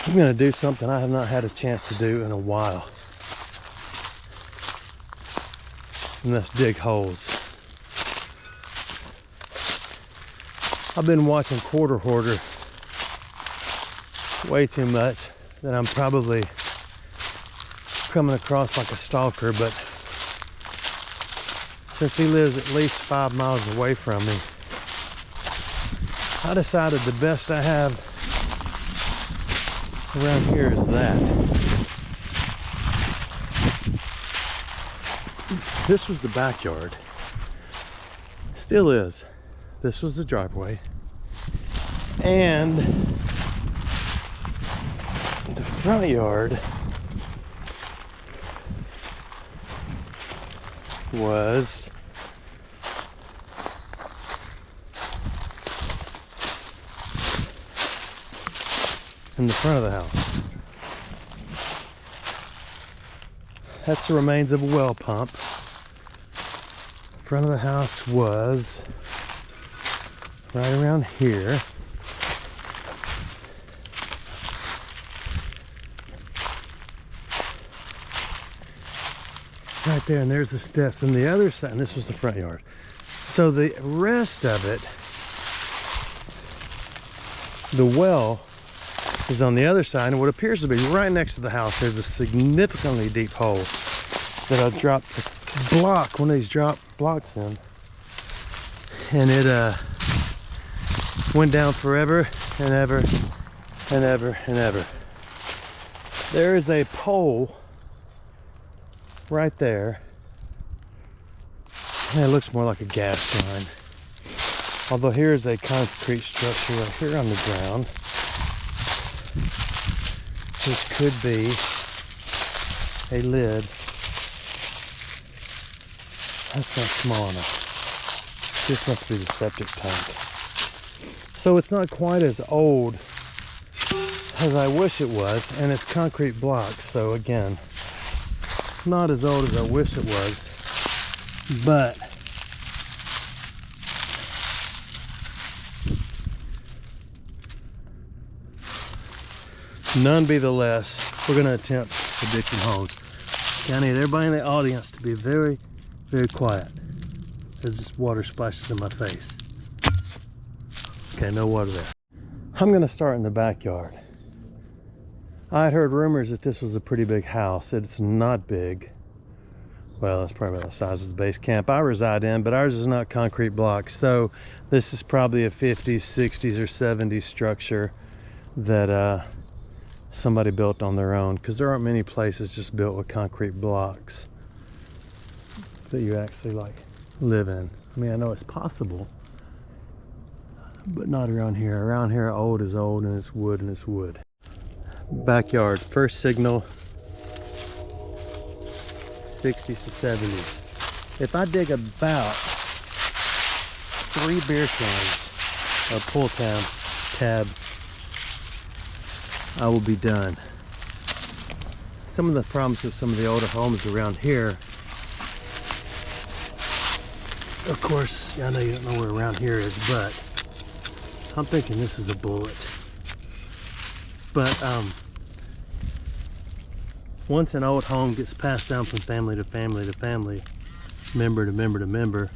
I'm going to do something I have not had a chance to do in a while. And that's dig holes. I've been watching quarter hoarder way too much that I'm probably coming across like a stalker, but since he lives at least 5 miles away from me, I decided the best I have around here is that. This was the backyard. Still is. This was the driveway. And the front yard was in the front of the house. That's the remains of a well pump. Front of the house was right around here. Right there, and there's the steps. And the other side, and this was the front yard. So the rest of it, the well is on the other side, and what appears to be right next to the house, there's a significantly deep hole that I dropped a block, one of these drop blocks in, and it went down forever and ever and ever and ever. There is a pole right there, and it looks more like a gas line, although here's a concrete structure right here on the ground, which could be a lid. That's not small enough. This must be the septic tank. So it's not quite as old as I wish it was, and it's concrete blocks, so again, not as old as I wish it was, but none be the less, we're going to attempt to dig some holes. I need everybody in the audience to be very, very quiet as this water splashes in my face. Okay, no water there. I'm going to start in the backyard. I had heard rumors that this was a pretty big house. It's not big. Well, it's probably about the size of the base camp I reside in, but ours is not concrete blocks. So this is probably a 50s, 60s, or 70s structure that somebody built on their own, because there aren't many places just built with concrete blocks that you actually like live in. I mean, I know it's possible, but not around here. Around here, old is old, and it's wood and it's wood. Backyard, first signal 60s to 70s. If I dig about 3 beer cans of pull tabs, I will be done. Some of the problems with some of the older homes around here, of course, I know you don't know where around here is, but I'm thinking this is a bullet. But once an old home gets passed down from family to family to family, member to member to member,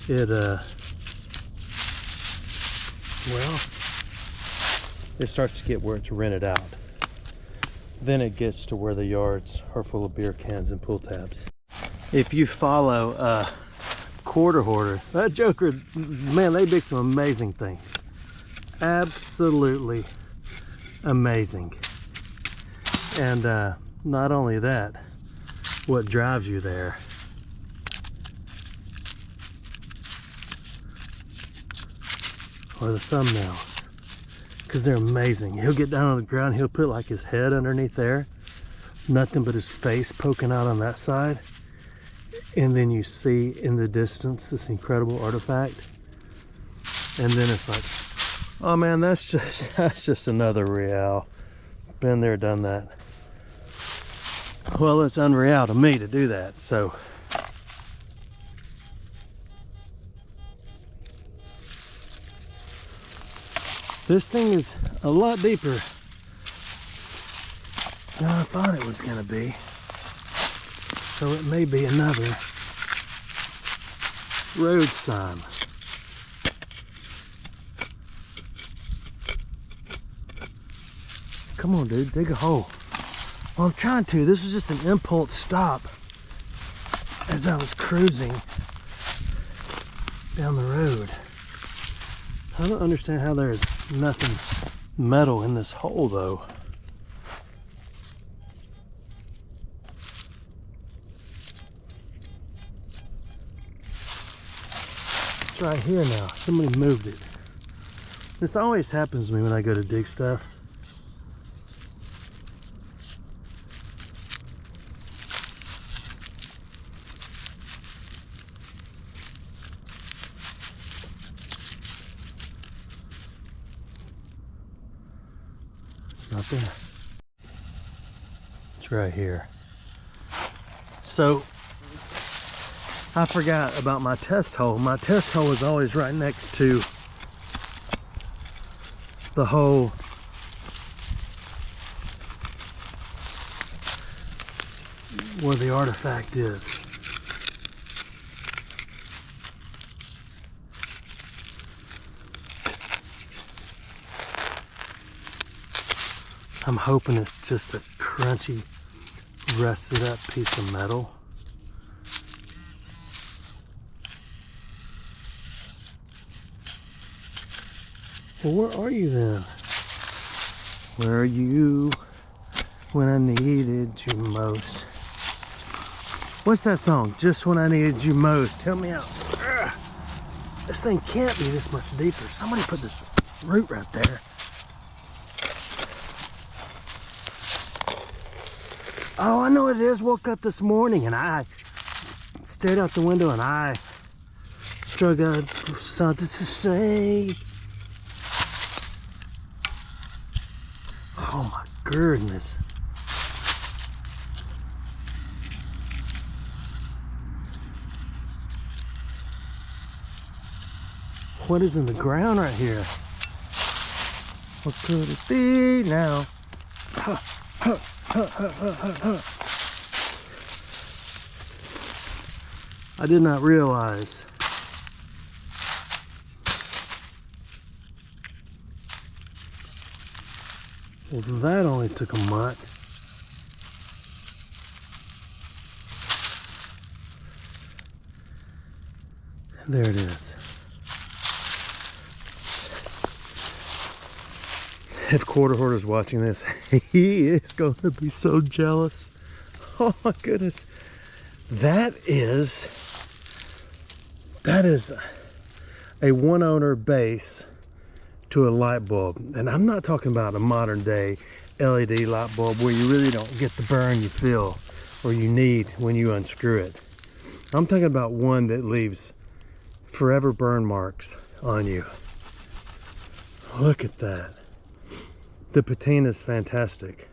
it well, it starts to get where it's rented out. Then it gets to where the yards are full of beer cans and pull tabs. If you follow quarter hoarder, that joker, man, they dig some amazing things. Absolutely amazing. And not only that, what drives you there are the thumbnails, because they're amazing. He'll get down on the ground, he'll put like his head underneath there, nothing but his face poking out on that side, and then you see in the distance this incredible artifact, and then it's like, oh man, that's just another real. Been there, done that. Well, it's unreal to me to do that. So This thing is a lot deeper than I thought it was going to be. So it may be another road sign. Come on, dude, dig a hole. Well, I'm trying to. This was just an impulse stop as I was cruising down the road. I don't understand how there's nothing metal in this hole, though. It's right here now. Somebody moved it. This always happens to me when I go to dig stuff. Not there. It's right here. So I forgot about my test hole. My test hole is always right next to the hole where the artifact is. I'm hoping it's just a crunchy, rusted up piece of metal. Well, where are you then? Where are you when I needed you most? What's that song? Just when I needed you most. Help me out. Ugh. This thing can't be this much deeper. Somebody put this root right there. Oh, I know what it is. Woke up this morning and I stared out the window and I struggled for something to say. Oh my goodness. What is in the ground right here? What could it be now? Huh, huh. I did not realize well, that only took a month. There it is. If Quarter Hoarder's watching this, he is going to be so jealous. Oh my goodness. That is a one owner base to a light bulb. And I'm not talking about a modern day LED light bulb where you really don't get the burn you feel or you need when you unscrew it. I'm talking about one that leaves forever burn marks on you. Look at that. The patina is fantastic.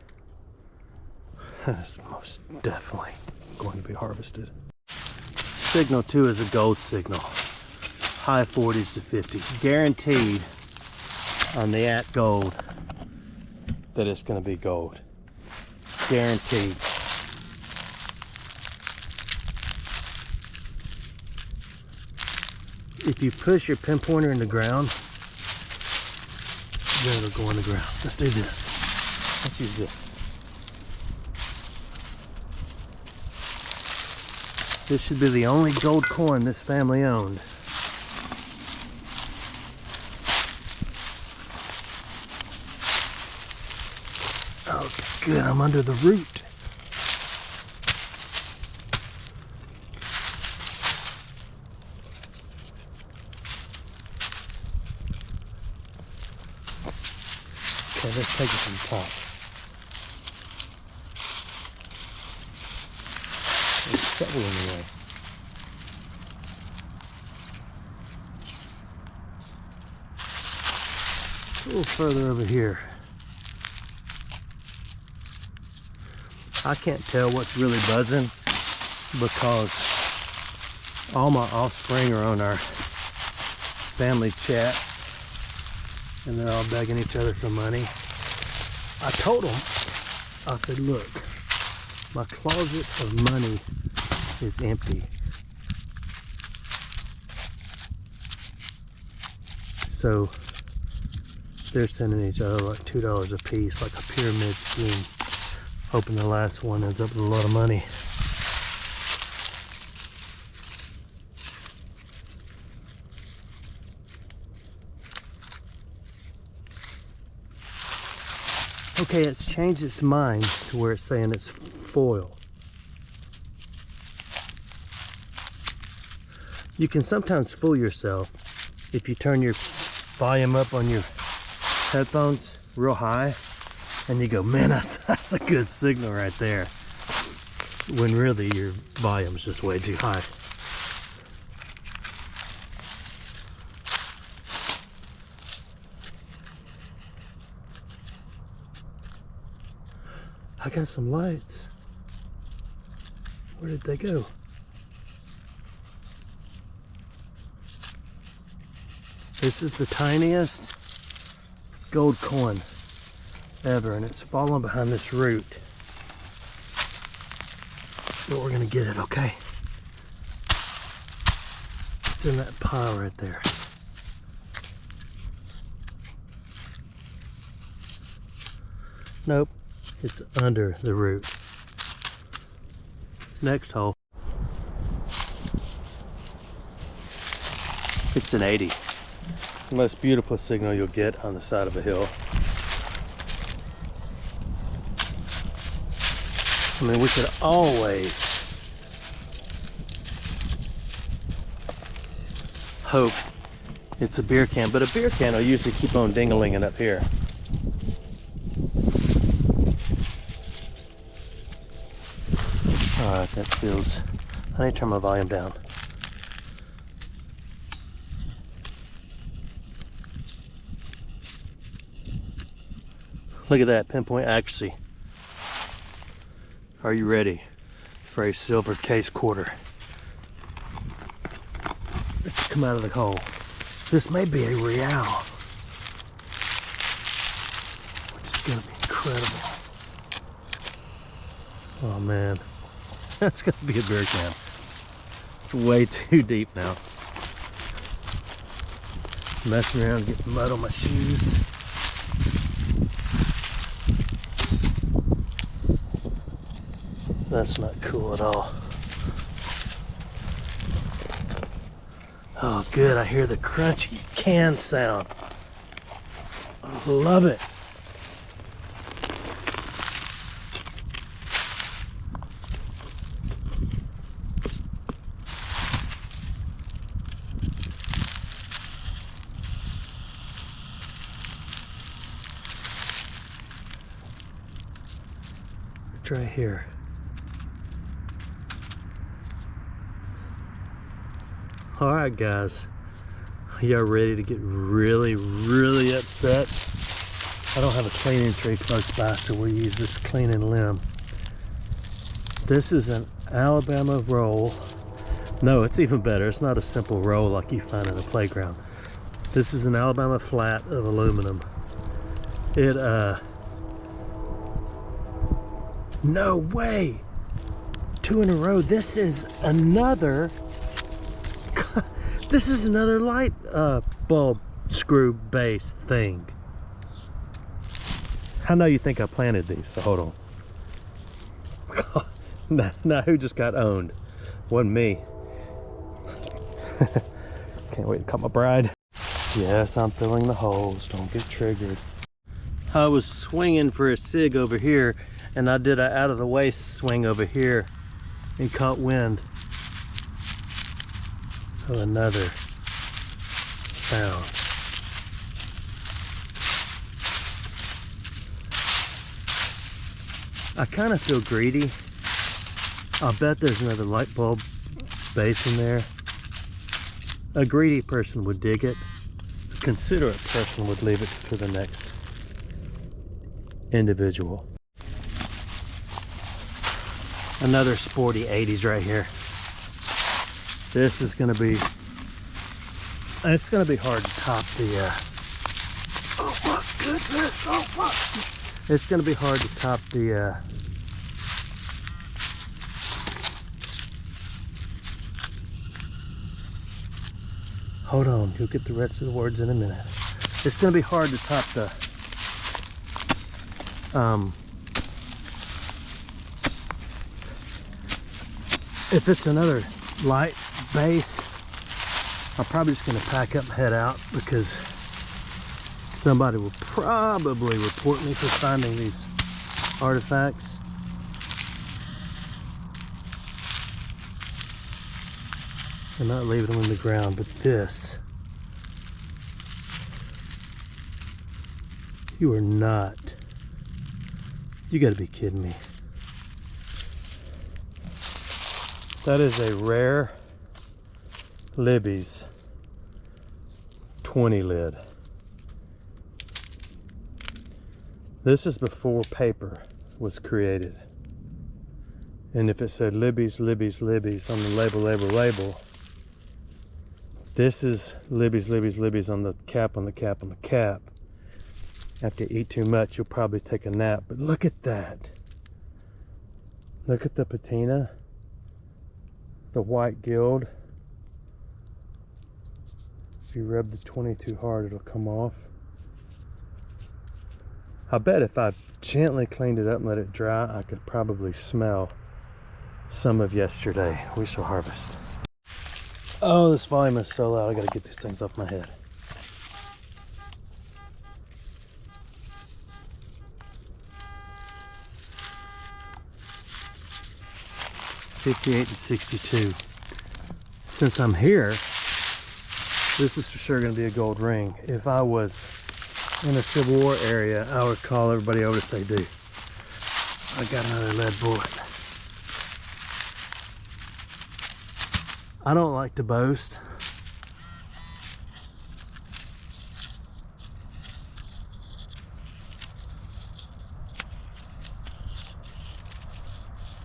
That is most definitely going to be harvested. Signal 2 is a gold signal. High 40s to 50s. Guaranteed on the at gold that it's going to be gold. Guaranteed. If you push your pinpointer in the ground, then it'll go in the ground. Let's do this. Let's use this. This should be the only gold coin this family owned. Oh, good. I'm under the root. Okay, let's take it from the top. There's a shovel in the way. A little further over here. I can't tell what's really buzzing because all my offspring are on our family chat. and they're all begging each other for money. I told them, I said, look, my closet of money is empty. So they're sending each other like $2 a piece, like a pyramid scheme, hoping the last one ends up with a lot of money. Okay, it's changed its mind to where it's saying it's foil. You can sometimes fool yourself if you turn your volume up on your headphones real high and you go, man, that's a good signal right there, when really your volume's just way too high. I got some lights. Where did they go? This is the tiniest gold coin ever, and it's falling behind this root. But we're gonna get it, okay? It's in that pile right there. Nope, it's under the root. Next hole. It's an 80. The most beautiful signal you'll get on the side of a hill. I mean, we could always hope it's a beer can, but a beer can will usually keep on ding-a-linging up here. Alright, that feels... I need to turn my volume down. Look at that pinpoint accuracy. Are you ready for a silver case quarter? Let's come out of the hole. This may be a real, which is going to be incredible. Oh man, that's going to be a beer can. It's way too deep now. Messing around, getting mud on my shoes. That's not cool at all. Oh good, I hear the crunchy can sound. I love it. It's right here. Alright guys, y'all ready to get really, really upset? I don't have a cleaning tree close by, so we'll use this cleaning limb. This is an Alabama roll. No, it's even better. It's not a simple roll like you find in a playground. This is an Alabama flat of aluminum. It, no way! 2 in a row. This is another light bulb screw base thing. I know you think I planted these, so hold on. Now who just got owned? Wasn't me. Can't wait to cut my bride. Yes, I'm filling the holes. Don't get triggered. I was swinging for a sig over here, and I did an out of the way swing over here and caught wind of another sound. I kind of feel greedy. I'll bet there's another light bulb base in there. A greedy person would dig it. A considerate person would leave it for the next individual. Another sporty 80s right here. This is gonna be, it's gonna be hard to top the Oh my goodness, oh fuck. It's gonna be hard to top the hold on, you'll get the rest of the words in a minute. It's gonna be hard to top the if it's another light base, I'm probably just gonna pack up and head out because somebody will probably report me for finding these artifacts. I'm not leaving them in the ground, but this, you are not, you gotta be kidding me. That is a rare Libby's 20 lid. This is before paper was created. And if it said Libby's, Libby's, Libby's on the label, this is Libby's, Libby's, Libby's on the cap, on the cap, on the cap. After you eat too much, you'll probably take a nap. But look at that. Look at the patina. The white gild. If you rub the 20 too hard, it'll come off. I bet if I gently cleaned it up and let it dry, I could probably smell some of yesterday. We shall harvest. Oh, this volume is so loud. I gotta get these things off my head. $58 and $62. Since I'm here, this is for sure going to be a gold ring. If I was in a Civil War area, I would call everybody over to say, dude, I got another lead bullet. I don't like to boast.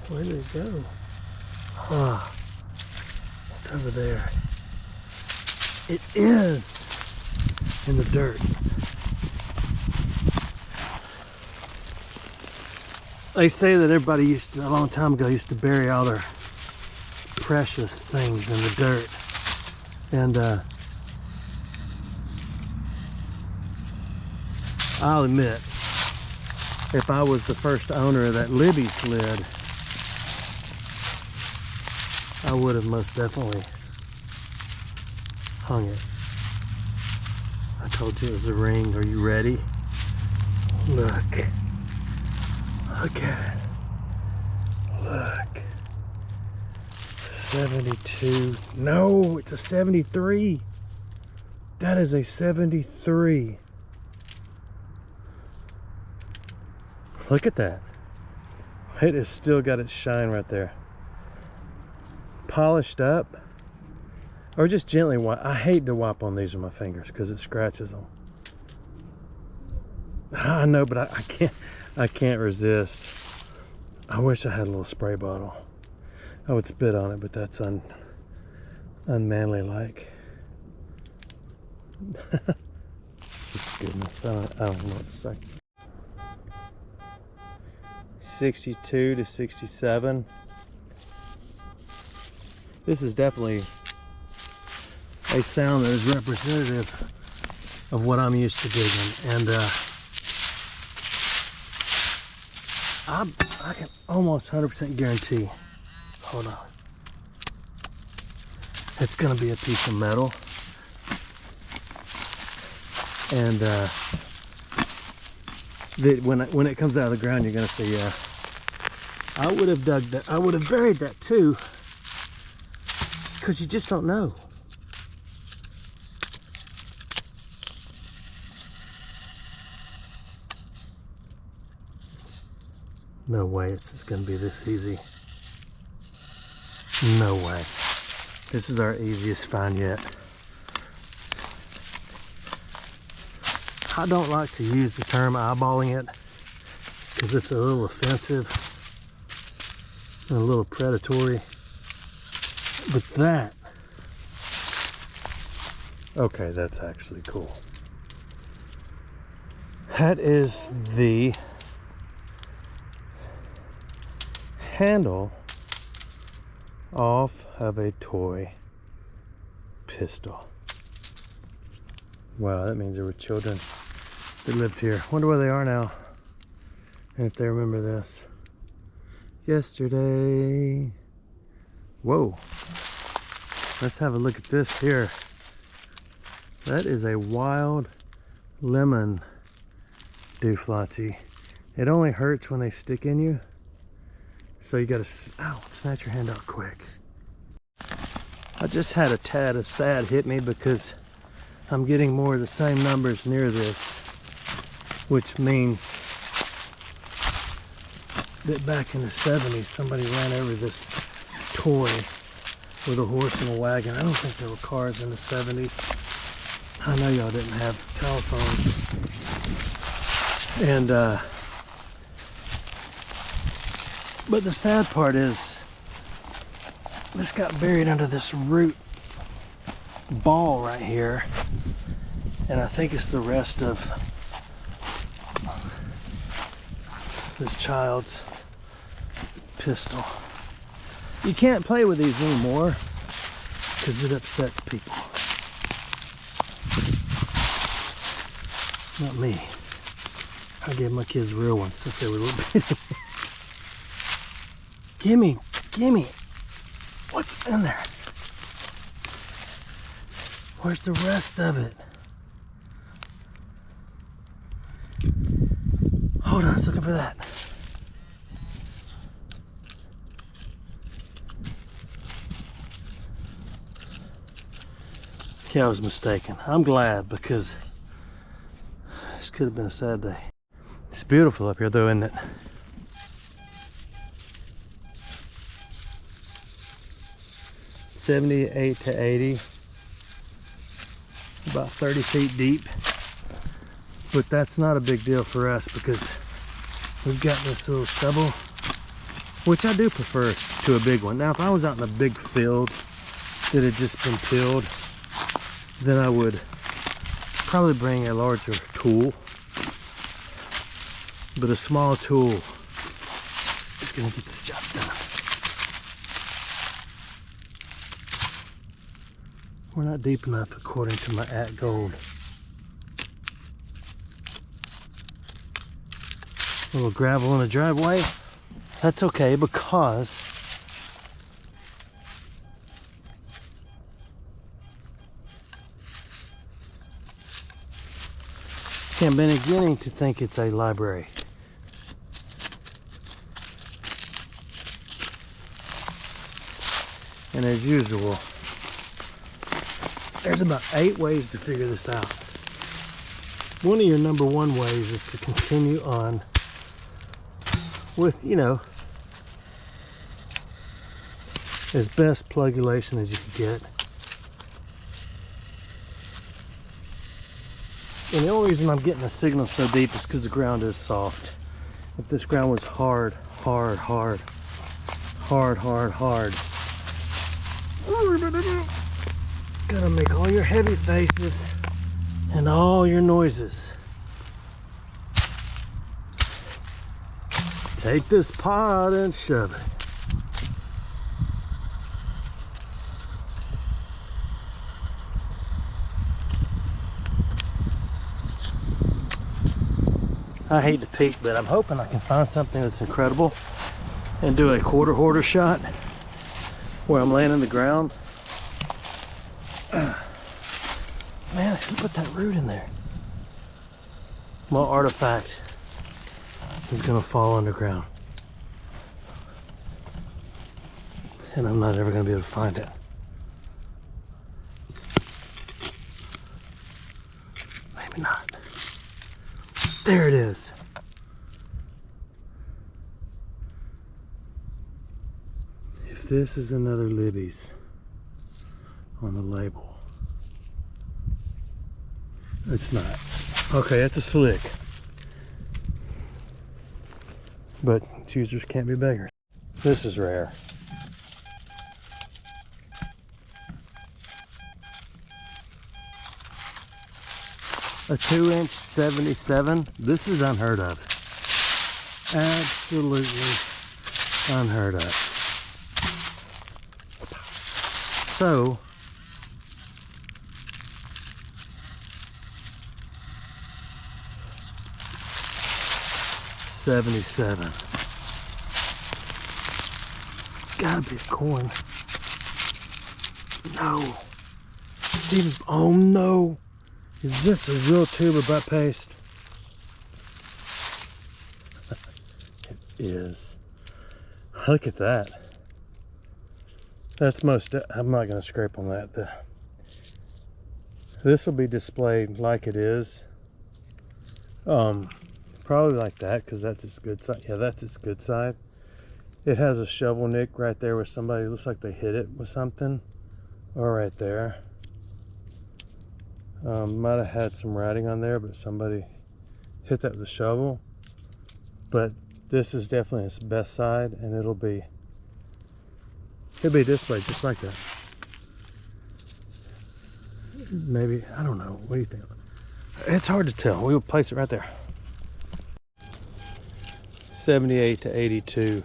Where did it go? Ah, it's over there. It is in the dirt. They say that everybody used to, a long time ago, used to bury all their precious things in the dirt. And I'll admit, if I was the first owner of that Libby's lid, I would have most definitely hung it. I told you it was a ring. Are you ready? Look. Look at it. Look. 72. No, it's a 73. That is a 73. Look at that. It has still got its shine right there. Polished up, or just gently wipe. I hate to wipe on these with my fingers because it scratches them. I know, but I can't resist. I wish I had a little spray bottle. I would spit on it, but that's unmanly like. Goodness, I don't know what to say. 62 to 67. This is definitely a sound that is representative of what I'm used to digging, and I can almost 100% guarantee, hold on, it's going to be a piece of metal, and when it comes out of the ground, you're going to say, yeah, I would have dug that, I would have buried that too. Because you just don't know. No way it's going to be this easy. No way. This is our easiest find yet. I don't like to use the term eyeballing it because it's a little offensive and a little predatory. But that, okay, that's actually cool. That is the handle off of a toy pistol. Wow, that means there were children that lived here. Wonder where they are now, and if they remember this. Yesterday. Whoa. Let's have a look at this here. That is a wild lemon dooflautee. It only hurts when they stick in you. So you gotta, ow, snatch your hand out quick. I just had a tad of sad hit me because I'm getting more of the same numbers near this, which means that back in the 70s somebody ran over this toy with a horse and a wagon. I don't think there were cars in the 70s. I know y'all didn't have telephones. And but the sad part is this got buried under this root ball right here, and I think it's the rest of this child's pistol. You can't play with these anymore because it upsets people. Not me. I gave my kids real ones since they were little bitty. Gimme, gimme. What's in there? Where's the rest of it? Hold on, I was looking for that. Okay, I was mistaken. I'm glad because this could have been a sad day. It's beautiful up here though, isn't it? $78 to $80, about 30 feet deep, but that's not a big deal for us because we've got this little stubble, which I do prefer to a big one. Now if I was out in a big field that had just been tilled, then I would probably bring a larger tool, but a small tool is going to get this job done. We're not deep enough according to my @gold. A little gravel in the driveway. That's okay because I'm beginning to think it's a library. And as usual, there's about 8 ways to figure this out. One of your number 1 ways is to continue on with, you know, as best plugulation as you can get. And the only reason I'm getting the signal so deep is because the ground is soft. If this ground was hard, gotta make all your heavy faces and all your noises. Take this pot and shove it. I hate to peek, but I'm hoping I can find something that's incredible and do a quarter hoarder shot where I'm laying in the ground. Man, who put that root in there? My artifact is gonna fall underground, and I'm not ever gonna be able to find it. Maybe not. There it is. If this is another Libby's on the label, it's not. Okay, that's a slick. But choosers can't be beggars. This is rare. A 2-inch 77. This is unheard of. Absolutely unheard of. So, $77. Gotta be a coin. No. Even, oh no. Is this a real tube of butt paste? It is. Look at that. That's most, I'm not gonna scrape on that. This will be displayed like it is. Probably like that, because that's its good side. Yeah, that's its good side. It has a shovel nick right there where somebody looks like they hit it with something. Or right there. Might have had some writing on there, but somebody hit that with a shovel. But this is definitely its best side, and it'll be displayed just like that. Maybe, I don't know. What do you think? It's hard to tell. We'll place it right there. 78 to 82.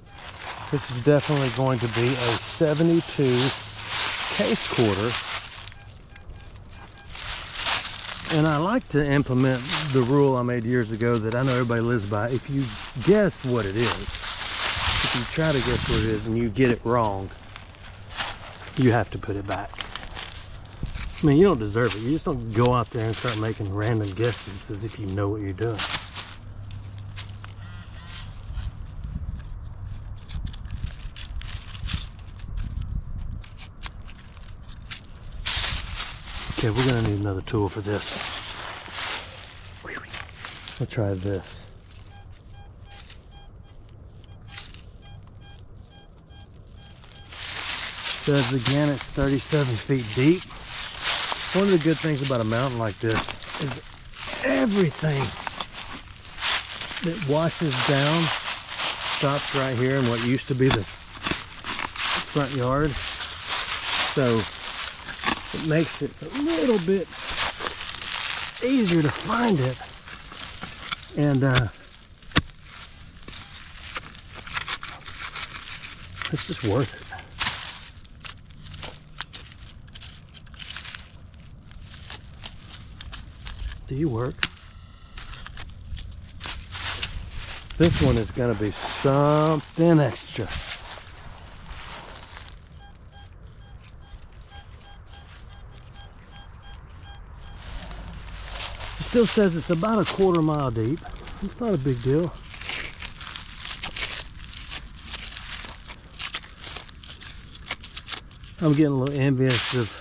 This is definitely going to be a 72 case quarter. And I like to implement the rule I made years ago that I know everybody lives by. If you guess what it is, if you try to guess what it is and you get it wrong, you have to put it back. I mean, you don't deserve it. You just don't go out there and start making random guesses as if you know what you're doing. Okay, we're gonna need another tool for this. We'll try this. Says again it's 37 feet deep. One of the good things about a mountain like this is everything that washes down stops right here in what used to be the front yard. So it makes it a little bit easier to find it. And it's just worth it. Do you work? This one is going to be something extra. It still says it's about a quarter mile deep. It's not a big deal. I'm getting a little envious of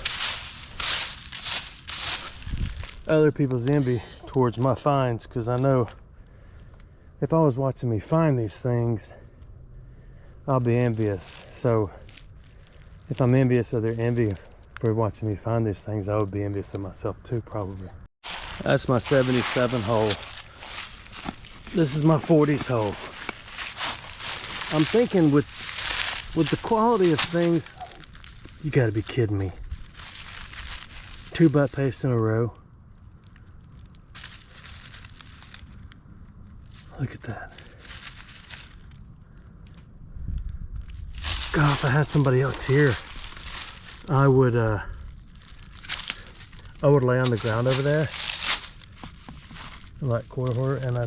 other people's envy towards my finds, because I know if I was watching me find these things, I'll be envious. So if I'm envious of their envy for watching me find these things, I would be envious of myself too, probably. That's my 77 hole. This is my 40s hole. I'm thinking with the quality of things, you gotta be kidding me. 2 butt pastes in a row. Look at that. God, if I had somebody else here, I would lay on the ground over there, like quarter horror, and I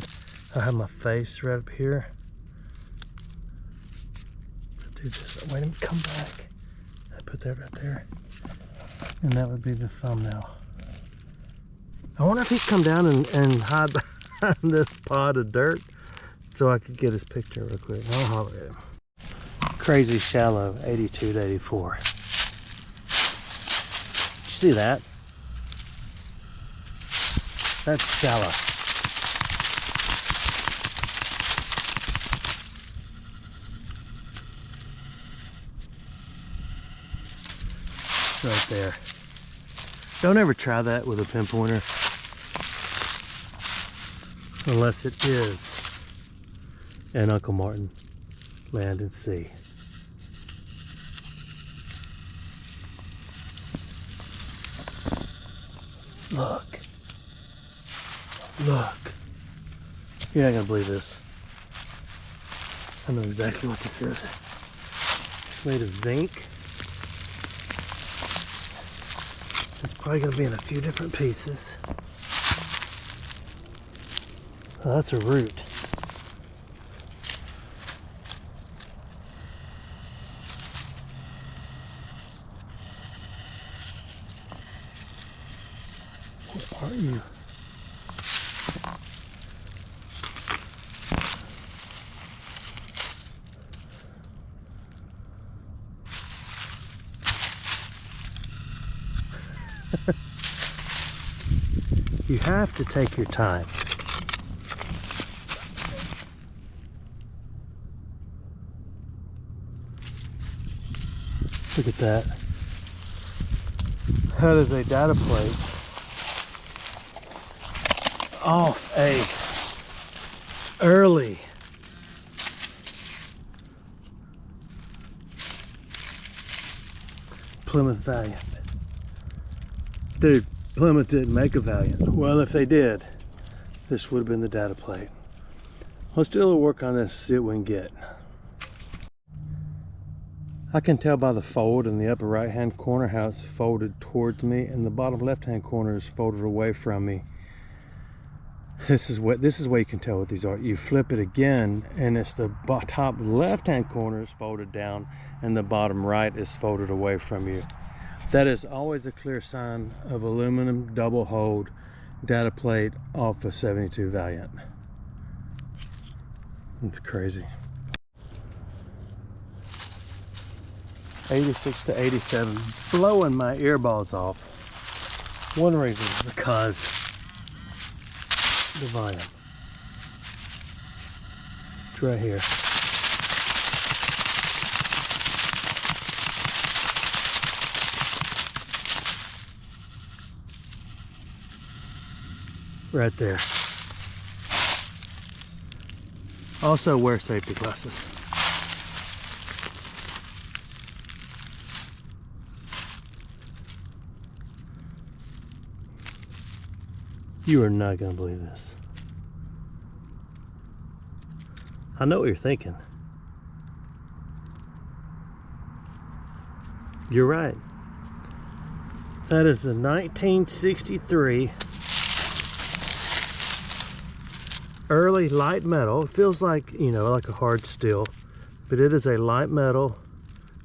have my face right up here. Do this. Wait a minute, come back. I put that right there, and that would be the thumbnail. I wonder if he'd come down and hide behind this pod of dirt so I could get his picture real quick. I'll holler at him. Crazy shallow, 82 to 84. Did you see that? That's shallow. Right there. Don't ever try that with a pinpointer unless it is an Uncle Martin Land and Sea. Look. Look. You're not gonna believe this. I know exactly what this is. It's made of zinc. It's probably gonna be in a few different pieces. Oh, that's a root. What are you? You have to take your time. Look at that. That is a data plate off a early Plymouth Valiant. Dude, Plymouth didn't make a Valiant. Well, if they did, this would have been the data plate. Let's do a little work on this, see what we can get. I can tell by the fold in the upper right hand corner how it's folded towards me, and the bottom left hand corner is folded away from me. This is where you can tell what these are. You flip it again and it's the top left hand corner is folded down and the bottom right is folded away from you. That is always a clear sign of aluminum double hold data plate off a 72 Valiant. It's crazy. 86 to 87, blowing my earballs off. One reason is because the volume. It's right here. Right there. Also wear safety glasses. You are not going to believe this. I know what you're thinking. You're right. That is a 1963 early light metal. It feels like, you know, like a hard steel, but it is a light metal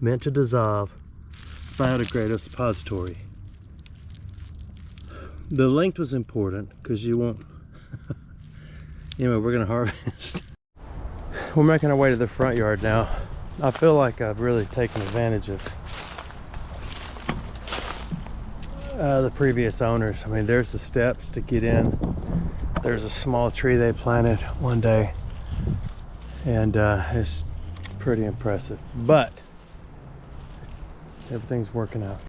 meant to dissolve biodegradable suppository. The length was important because you won't. Anyway, we're gonna harvest. We're making our way to the front yard now. I feel like I've really taken advantage of the previous owners. I mean, there's the steps to get in. There's a small tree they planted one day, and it's pretty impressive. But everything's working out.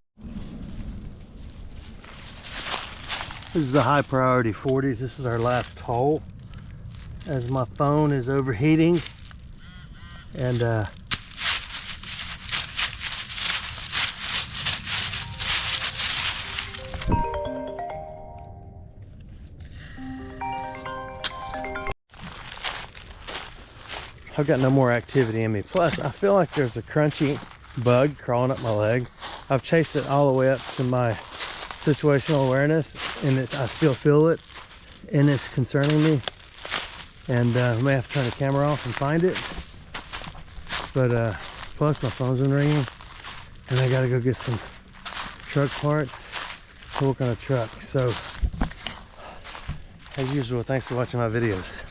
This is the high priority 40s. This is our last hole as my phone is overheating, and I've got no more activity in me. Plus, I feel like there's a crunchy bug crawling up my leg. I've chased it all the way up to my situational awareness, and I still feel it, and it's concerning me. And I may have to turn the camera off and find it. But plus, my phone's been ringing, and I got to go get some truck parts to work on a truck. So, as usual, thanks for watching my videos.